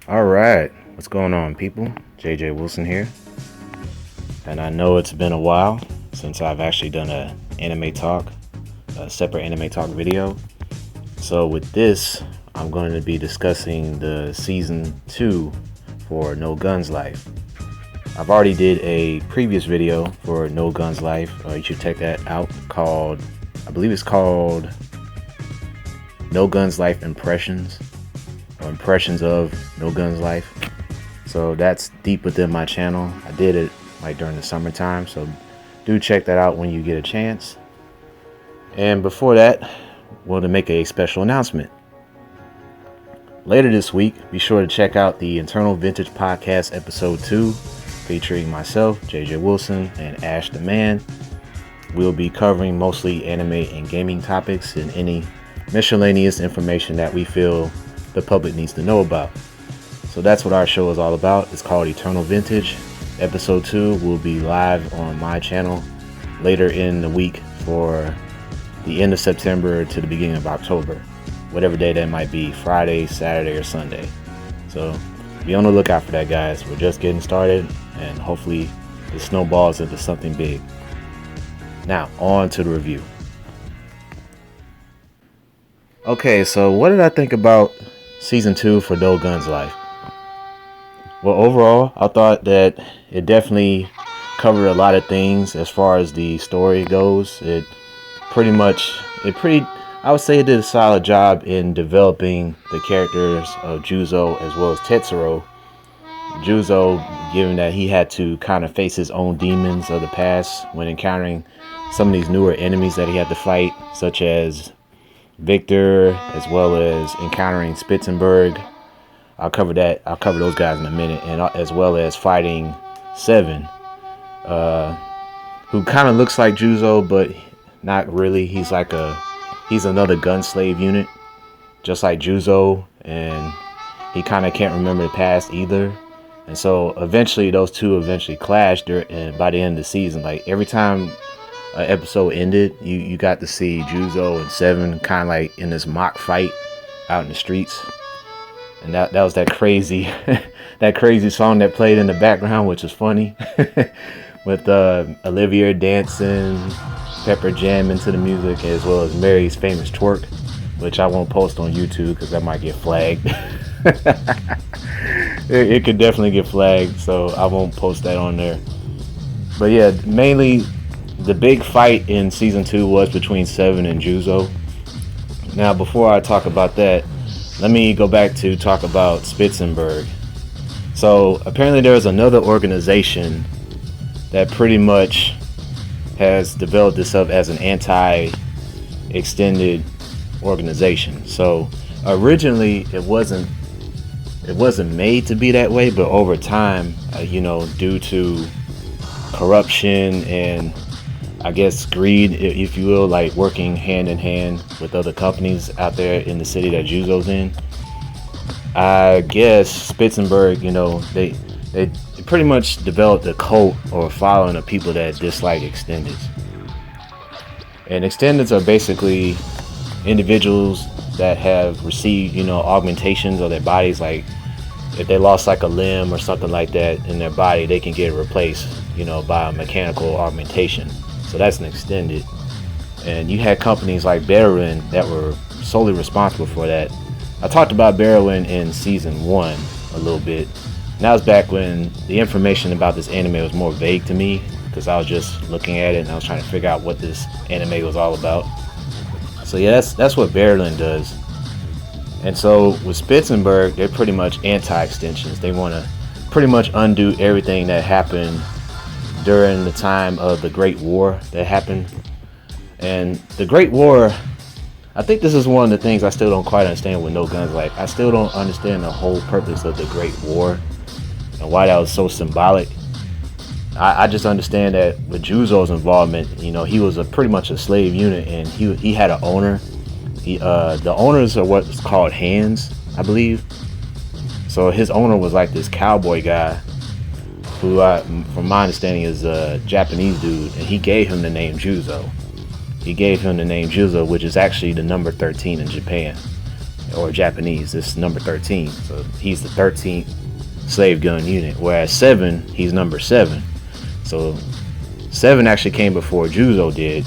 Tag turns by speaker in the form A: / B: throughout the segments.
A: All right, what's going on, people? JJ Wilson here, and I know it's been a while since I've actually done a separate anime talk video. So with this, I'm going to be discussing the season 2 for No Guns Life. I've already did a previous video for No Guns Life. You should check that out. I believe it's called No Guns Life Impressions, or Impressions of No Guns Life. So that's deep within my channel. I did it like during the summertime, so do check that out when you get a chance. And before that, I wanted to make a special announcement. Later this week, be sure to check out the Eternal Vintage Podcast Episode 2, featuring myself, JJ Wilson, and Ash the Man. We'll be covering mostly anime and gaming topics and any miscellaneous information that we feel the public needs to know about. So that's what our show is all about. It's called Eternal Vintage. Episode 2 will be live on my channel later in the week for the end of September to the beginning of October, whatever day that might be, Friday, Saturday, or Sunday. So be on the lookout for that, guys. We're just getting started, and hopefully it snowballs into something big. Now, on to the review. Okay, so what did I think about Season 2 for No Guns Life? Well, overall, I thought that it definitely covered a lot of things as far as the story goes. I would say it did a solid job in developing the characters of Juzo as well as Tetsuro. Juzo, given that he had to kind of face his own demons of the past when encountering some of these newer enemies that he had to fight, such as Victor, as well as encountering Spitzenberg. I'll cover those guys in a minute, and as well as fighting Seven, who kind of looks like Juzo, but not really. He's another gun slave unit, just like Juzo, and he kind of can't remember the past either. And so eventually those two clashed by the end of the season. Like every time an episode ended, you got to see Juzo and Seven kind of like in this mock fight out in the streets. And that was that crazy that crazy song that played in the background, which is funny, with Olivia dancing, Pepper jamming to the music, as well as Mary's famous twerk, which I won't post on YouTube because that might get flagged. it could definitely get flagged, so I won't post that on there. But yeah, mainly the big fight in season 2 was between Seven and Juzo. Now, before I talk about that, let me go back to talk about Spitzenberg. So apparently there is another organization that pretty much has developed itself as an anti-extended organization. So originally it wasn't made to be that way, but over time, due to corruption and I guess greed, if you will, like working hand in hand with other companies out there in the city that Juzo's in, I guess Spitzenberg, they pretty much developed a cult or following of people that dislike extendeds. And extendeds are basically individuals that have received, augmentations of their bodies. Like if they lost like a limb or something like that in their body, they can get it replaced, by a mechanical augmentation. So that's an extended. And you had companies like Berlin that were solely responsible for that. I talked about Berlin in season 1 a little bit. And that was back when the information about this anime was more vague to me, because I was just looking at it and I was trying to figure out what this anime was all about. So yeah, that's what Berlin does. And so with Spitzenberg, they're pretty much anti-extensions. They want to pretty much undo everything that happened during the time of the Great War that happened. And the Great War, I think this is one of the things I still don't quite understand with No Guns Life. I still don't understand the whole purpose of the Great War and why that was so symbolic. I just understand that with Juzo's involvement, he was pretty much a slave unit, and he had an owner. The owners are what's called hands, I believe. So his owner was like this cowboy guy who, from my understanding, is a Japanese dude, and he gave him the name Juzo. He gave him the name Juzo, which is actually the number 13 in Japan. or Japanese. This is number 13. So he's the 13th slave gun unit. Whereas 7, he's number 7. So 7 actually came before Juzo did,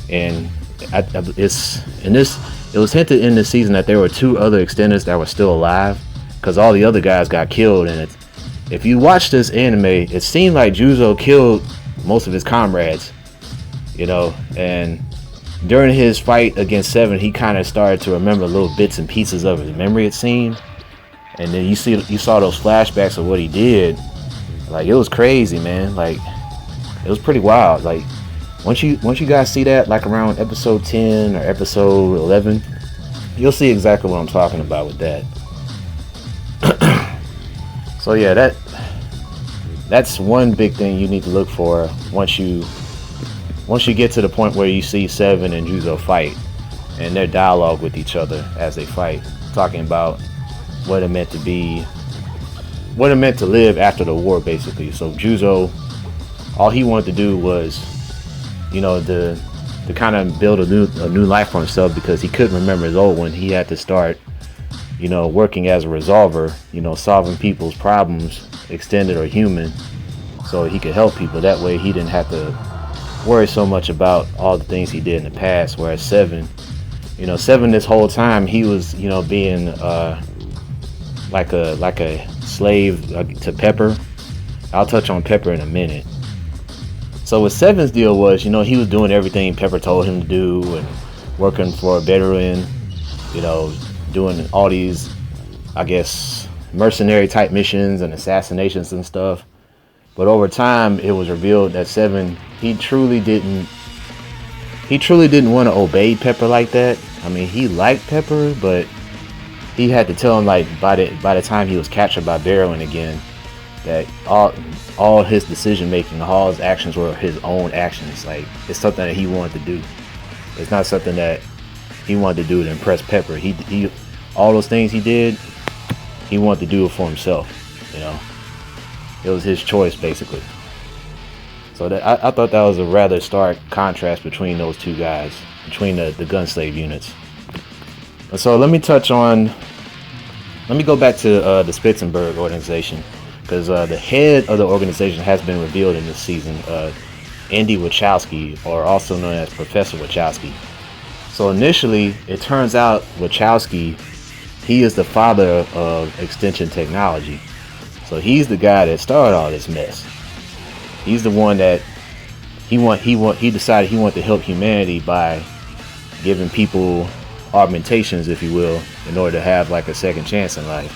A: and it was hinted in this season that there were 2 other extenders that were still alive, because all the other guys got killed. And if you watch this anime, it seemed like Juzo killed most of his comrades, and during his fight against 7, he kind of started to remember little bits and pieces of his memory, it seemed. And then you saw those flashbacks of what he did. Like, it was crazy, man. Like, it was pretty wild. Like, once you guys see that, like around episode 10 or episode 11, you'll see exactly what I'm talking about with that. So yeah, that's one big thing you need to look for once you get to the point where you see 7 and Juzo fight, and their dialogue with each other as they fight, talking about what it meant to live after the war, basically. So Juzo, all he wanted to do was, to kind of build a new life for himself, because he couldn't remember his old one. He had to start, working as a resolver, solving people's problems, extended or human, so he could help people. That way he didn't have to worry so much about all the things he did in the past. Whereas 7, 7 this whole time, he was, being like a slave to Pepper. I'll touch on Pepper in a minute. So what 7's deal was, he was doing everything Pepper told him to do, and working for Bedouin, doing all these, I guess, mercenary type missions and assassinations and stuff. But over time, it was revealed that 7, he truly didn't want to obey Pepper like that. I mean, he liked Pepper, but he had to tell him, like, by the time he was captured by Bedouin again, that all his decision making, all his actions were his own actions. Like, it's something that he wanted to do. It's not something that he wanted to do to impress Pepper. He all those things he did, he wanted to do it for himself. It was his choice, basically. So I thought that was a rather stark contrast between those two guys, between the gun slave units. And so let me go back to the Spitzenberg organization, because the head of the organization has been revealed in this season, Andy Wachowski, or also known as Professor Wachowski. So initially, it turns out Wachowski, he is the father of extension technology. So he's the guy that started all this mess. He's the one that he decided he wanted to help humanity by giving people augmentations, if you will, in order to have like a second chance in life.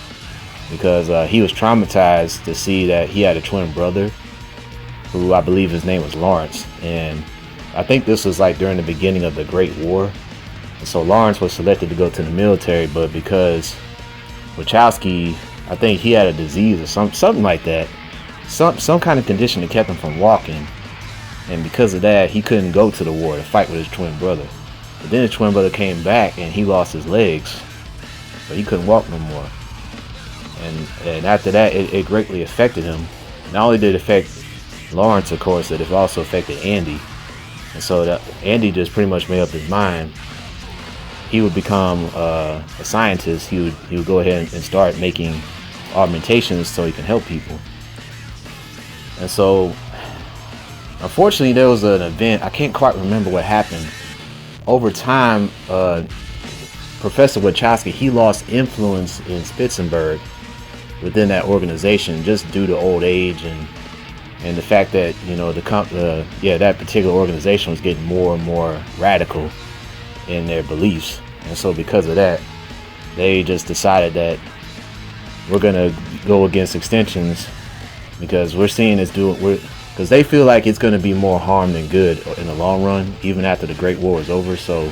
A: Because he was traumatized to see that he had a twin brother, who I believe his name was Lawrence. And I think this was like during the beginning of the Great War. And so Lawrence was selected to go to the military, but because Wachowski, I think he had a disease or something like that, some kind of condition that kept him from walking, and because of that, he couldn't go to the war to fight with his twin brother. But then his twin brother came back and he lost his legs, but he couldn't walk no more. And after that, it greatly affected him. Not only did it affect Lawrence, of course, it also affected Andy. And so Andy just pretty much made up his mind. He would become a scientist. He would go ahead and start making augmentations so he can help people. And so, unfortunately, there was an event. I can't quite remember what happened. Over time, Professor Wachowski, he lost influence in Spitzenberg within that organization, just due to old age and the fact that that particular organization was getting more and more radical in their beliefs. And so because of that, they just decided that we're gonna go against extensions, because we're seeing this because they feel like it's going to be more harm than good in the long run, even after the Great War is over. So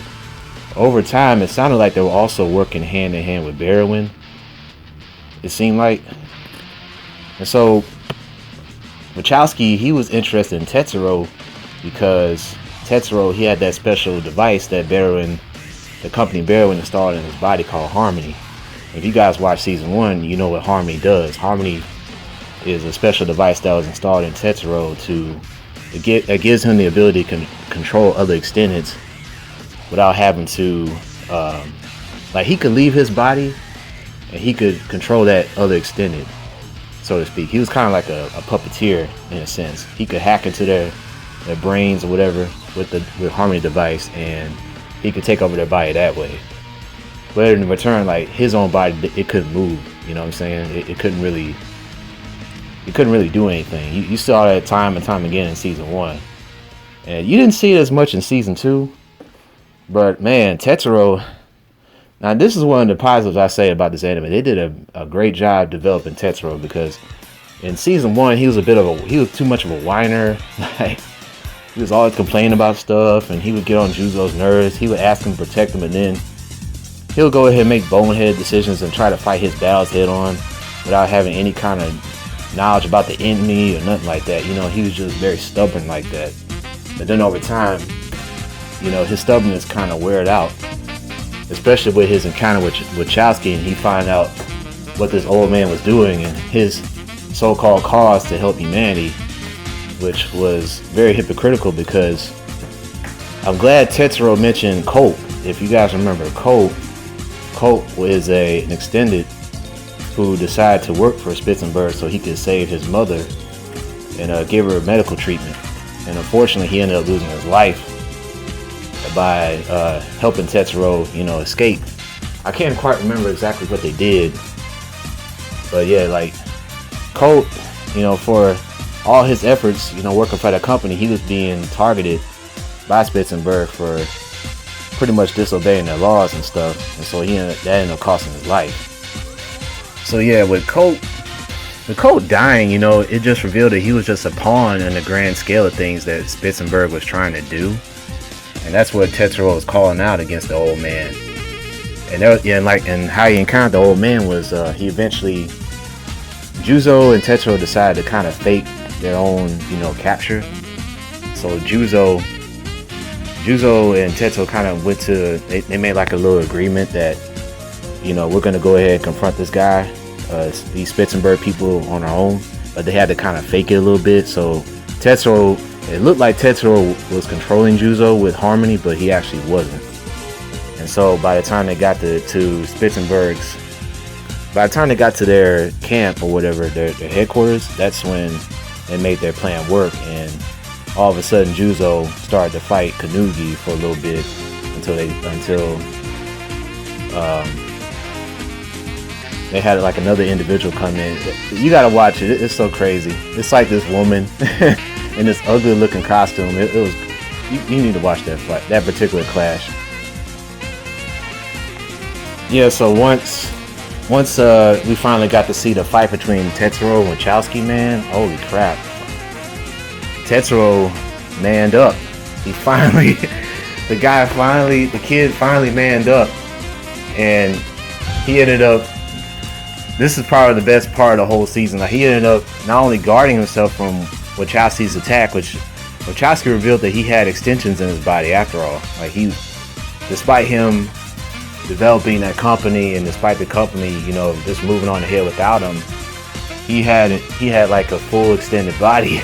A: over time, it sounded like they were also working hand in hand with Bedouin, it seemed like. And so Wachowski, he was interested in Tetsuro because Tetsuro, he had that special device that the company Bedouin installed in his body called Harmony. If you guys watch season 1, you know what Harmony does. Harmony is a special device that was installed in Tetsuro that gives him the ability to control other extendeds without having to like he could leave his body and he could control that other extended, so to speak. He was kind of like a puppeteer in a sense. He could hack into their brains or whatever with Harmony device, and he could take over their body that way. But in return, like his own body, it couldn't move. You know what I'm saying? It couldn't really do anything. You saw that time and time again in season 1, and you didn't see it as much in season 2. But man, Tetsuro. Now this is one of the positives I say about this anime. They did a great job developing Tetsuro, because in season 1 he was too much of a whiner. Like he was always complaining about stuff, and he would get on Juzo's nerves. He would ask him to protect him, and then he'll go ahead and make bonehead decisions and try to fight his battles head on without having any kind of knowledge about the enemy or nothing like that. You know, he was just very stubborn like that. But then over time, you know, his stubbornness kind of weared out, especially with his encounter with Wachowski, and he found out what this old man was doing and his so-called cause to help humanity, which was very hypocritical, because I'm glad Tetsuro mentioned Colt. If you guys remember, Colt is an extended who decided to work for Spitzenberg so he could save his mother and give her medical treatment. And unfortunately, he ended up losing his life by helping Tetsuro, you know, escape. I can't quite remember exactly what they did, but yeah, like Colt, you know, for all his efforts, you know, working for that company, he was being targeted by Spitzenberg for pretty much disobeying their laws and stuff, and so that ended up costing his life. So yeah, with Colt dying, you know, it just revealed that he was just a pawn in the grand scale of things that Spitzenberg was trying to do, and that's what Tetsuro was calling out against the old man. And that was, yeah, and how he encountered the old man was he eventually, Juzo and Tetsuro decided to kind of fake their own, you know, capture. So Juzo and Tetsuro kind of went to, they made like a little agreement that, you know, we're going to go ahead and confront this guy, these Spitzenberg people on our own, but they had to kind of fake it a little bit. So Tetsuro, it looked like Tetsuro was controlling Juzo with Harmony, but he actually wasn't. And so by the time they got to Spitzenberg's, by the time they got to their camp or whatever, their headquarters, that's when they made their plan work. And all of a sudden, Juzo started to fight Kanugi for a little bit until they had like another individual come in. You gotta watch it. It's so crazy. It's like this woman in this ugly looking costume. It was. You need to watch that fight, that particular clash. Yeah. So once we finally got to see the fight between Tetsuro and Wachowski, man, holy crap. Tetsuro manned up. The kid finally manned up, and he ended up, this is probably the best part of the whole season. Like, he ended up not only guarding himself from Wachowski's attack, which Wachowski revealed that he had extensions in his body after all. Like, despite him developing that company, and despite the company, you know, just moving on ahead without him, he had like a full extended body.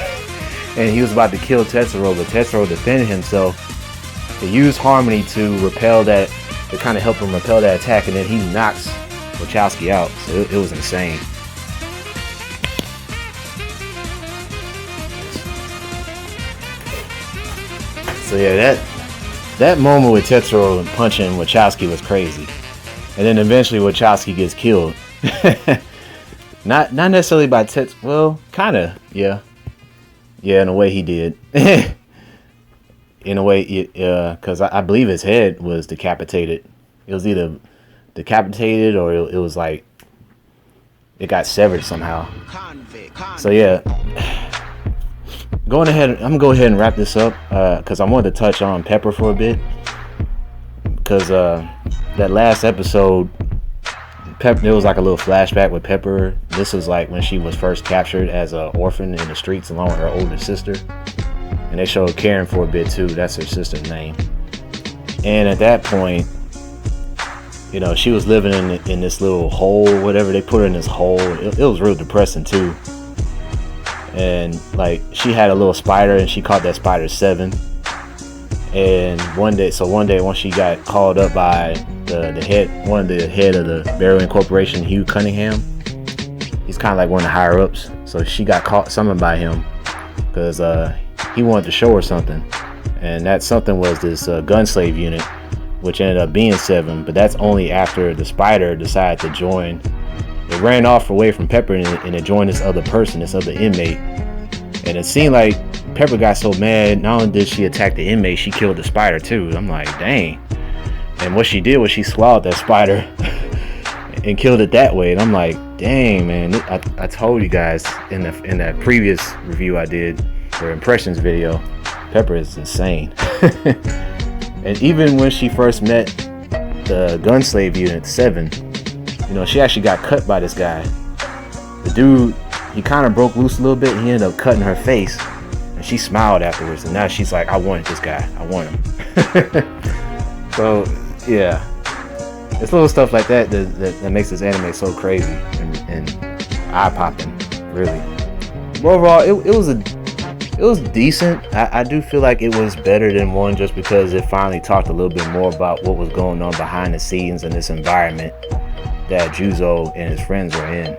A: And he was about to kill Tetsuro, but Tetsuro defended himself. He used Harmony to kind of help him repel that attack, and then he knocks Wachowski out. So it was insane. So yeah, that moment with Tetsuro punching Wachowski was crazy. And then eventually Wachowski gets killed. Not necessarily by well, kinda, yeah. Yeah, in a way he did. In a way, because I believe his head was decapitated. It was either decapitated or it was like it got severed somehow. So yeah, I'm gonna go ahead and wrap this up because I wanted to touch on Pepper for a bit, because that last episode, there was like a little flashback with Pepper. This was like when she was first captured as an orphan in the streets along with her older sister. And they showed Karen for a bit too. That's her sister's name. And at that point, you know, she was living in this little hole, whatever. They put her in this hole. It was real depressing too. And like, she had a little spider, and she caught that spider 7. And one day, once she got called up by one of the head of the Barrow Incorporation, Hugh Cunningham. He's kind of like one of the higher ups. So she got caught summoned by him because he wanted to show her something, and that something was this gunslave unit, which ended up being Seven. But that's only after the Spider decided to join. It ran off away from Pepper and it joined this other person, this other inmate. And it seemed like Pepper got so mad, not only did she attack the inmate, she killed the Spider too. I'm like, dang. And what she did was she swallowed that spider and killed it that way. And I'm like, dang, man. I told you guys in that previous review I did for Impressions video, Pepper is insane. And even when she first met the gunslave unit, Seven, she actually got cut by this guy. The dude, he kind of broke loose a little bit. He ended up cutting her face, and she smiled afterwards. And now she's like, I want this guy. I want him. So, yeah. It's little stuff like that makes this anime so crazy and eye-popping, really. But overall, it was decent. I do feel like it was better than one just because it finally talked a little bit more about what was going on behind the scenes in this environment that Juzo and his friends were in.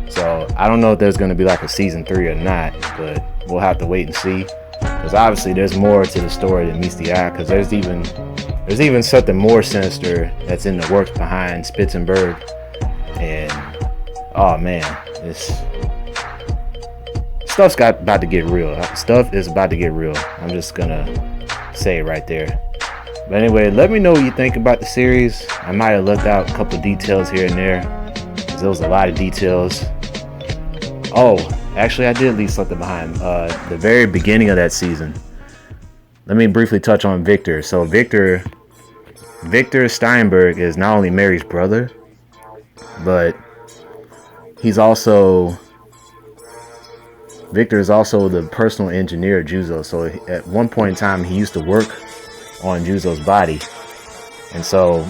A: So I don't know if there's going to be like a season 3 or not, but we'll have to wait and see. Because obviously there's more to the story than meets the eye. Because there's even something more sinister that's in the works behind Spitzenberg. And oh man, stuff's about to get real. Stuff is about to get real. I'm just gonna say it right there. But anyway, let me know what you think about the series. I might have left out a couple details here and there, because there was a lot of details. Oh, actually I did leave something behind. The very beginning of that season. Let me briefly touch on Victor. So Victor Steinberg is not only Mary's brother, but Victor is also the personal engineer of Juzo. So at one point in time, he used to work on Juzo's body. And so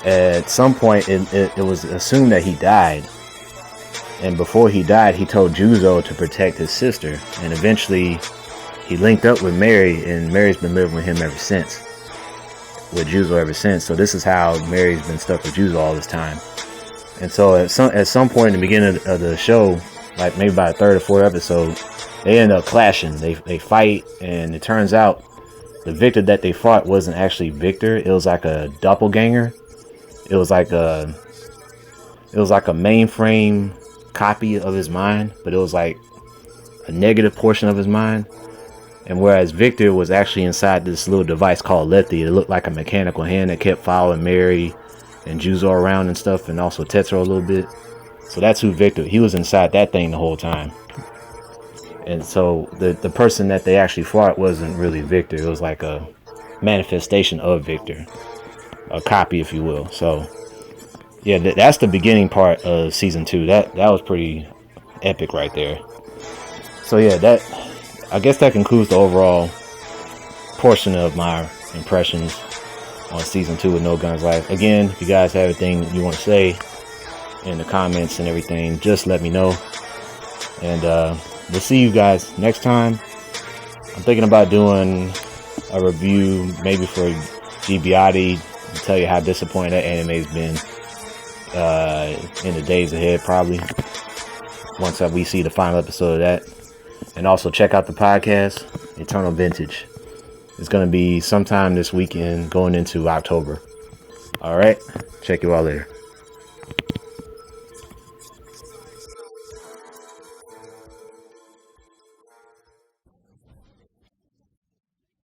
A: at some point, it was assumed that he died. And before he died, he told Juzo to protect his sister. And eventually, he linked up with Mary, and Mary's been living with him ever since. With Juzo ever since. So this is how Mary's been stuck with Juzo all this time. And so at some point in the beginning of the show, like maybe by the third or fourth episode, they end up clashing. They fight, and it turns out the Victor that they fought wasn't actually Victor. It was like a doppelganger. It was like a mainframe copy of his mind, but it was like a negative portion of his mind. And whereas Victor was actually inside this little device called Lethe, it looked like a mechanical hand that kept following Mary and Juzo around and stuff, and also Tetsuo a little bit. So that's who Victor, he was inside that thing the whole time. And so the person that they actually fought wasn't really Victor. It was like a manifestation of Victor, a copy, if you will. So yeah, that's the beginning part of season 2. That was pretty epic right there. So yeah, I guess that concludes the overall portion of my impressions on season 2 of No Guns Life. Again, if you guys have anything you want to say in the comments and everything, just let me know. And we'll see you guys next time. I'm thinking about doing a review maybe for Gibiati and tell you how disappointed that anime's been in the days ahead, probably once we see the final episode of that. And also check out the podcast, Eternal Vintage. It's going to be sometime this weekend going into October. All right. Check you all later.